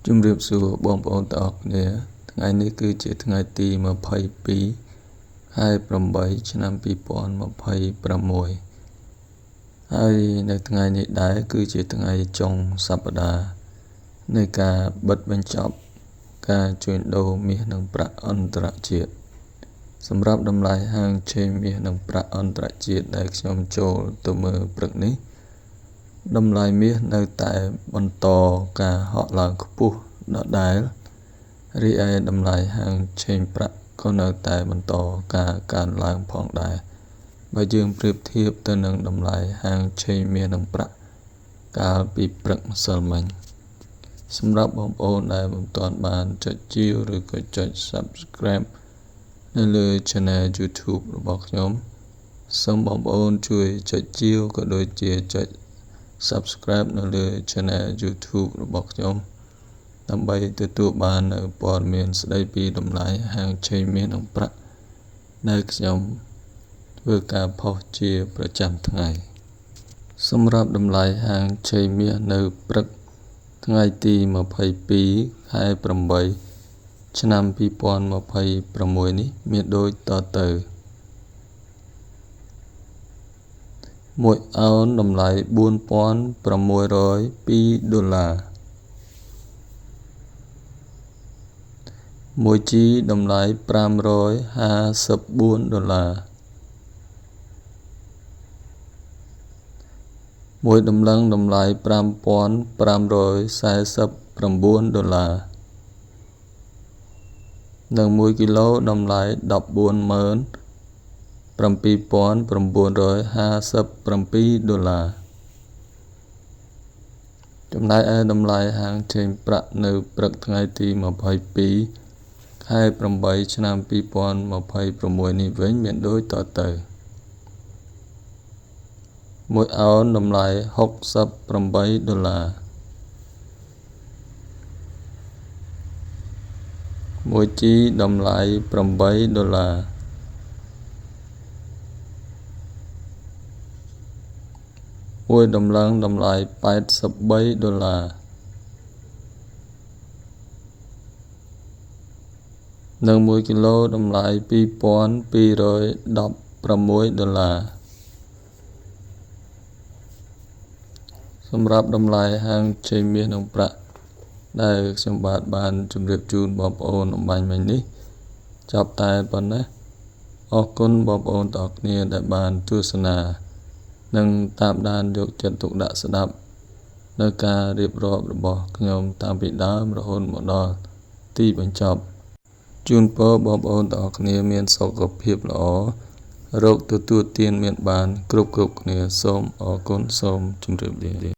ជំរាបសួរបងប្អូនទាំងអស់គ្នាថ្ងៃនេះគឺជាថ្ងៃទី22ខែ8ឆ្នាំ2026ហើយនៅថ្ងៃនេះដែរគឺជាថ្ងៃចុងសប្តាហ៍នៃការបិទបញ្ចប់ការជួញដូរមាសនិងប្រាក់អន្តរជាតិសម្រាប់តម្លៃហាងឆេងមាសនិងប្រាក់អន្តរជាតិដែលខ្ញុំចូលទៅមើលព្រឹកនេះតម្លៃមាសនៅតែបន្តការហក់ឡើងខ្ពស់ដដែលរីឯតម្លៃហាងឆេងប្រាក់ក៏នៅតែបន្តការកើនឡើងផងដែរបើយើងប្រៀបធៀបទៅនឹងតម្លៃហាងឆេងមាសនិងប្រាក់កាលពីព្រឹកម្សិលមិញសម្រាប់បងប្អូនដែលមិនទាន់បានចុចជាវឬក៏ចុច Subscribe នៅលើ Channel YouTube របស់ខ្ញុំសូមបងប្អូនជួយចុចជាវក៏ដូចជាចុច Subscribe នៅលើ Channel YouTube របស់ខ្ញុំដើម្បីទទួលបាននូវព័ត៌មានស្ដីពីតម្លៃហាងឆេងមាសនិងប្រាក់ដែលខ្ញុំធ្វើការផុសជាប្រចាំថ្ងៃសម្រាប់តម្លៃហាងឆេងមាសនៅព្រឹកថ្ងៃទី22ខែ8ឆ្នាំ2026នេះមានដូចតទៅ1អោនតម្លៃ$4,602 1G តម្លៃ$554 1តម្លឹងតម្លៃ$5,549 និង1គីឡូតម្លៃ$147,957 ចំណែកឯតម្លៃហាងឆេងប្រាក់នៅព្រឹកថ្ងៃទី22ខែ8ឆ្នាំ2026នេះវិញមានដូចតទៅ1អោនតម្លៃ$68 1G តម្លៃ$8 1តម្លឹងតម្លៃ$83និង1គីឡូតម្លៃ$2,216សម្រាប់តម្លៃហាងឆេងមាសនិងប្រាក់ដែលខ្ញុំបានជម្រាបជូនបងប្អូនអំបញ្ញមិញនេះចប់តែប៉ុណ្ណេះអរគុណបងប្អូនទាំងអស់គ្នាដែលបានទស្សនានិងតាមដានយកចិត្តទុកដាក់ស្ដាប់នៅការរៀបរាប់របស់ខ្ញុំតាំងពីដើមរហូតមកដល់ទីបញ្ចប់ជូនពរបងប្អូនទាំងអស់គ្នាមានសុខភាពល្អរោគទទួលទានមានបានគ្រប់គ្នាសូមអរគុណសូមជម្រាបលា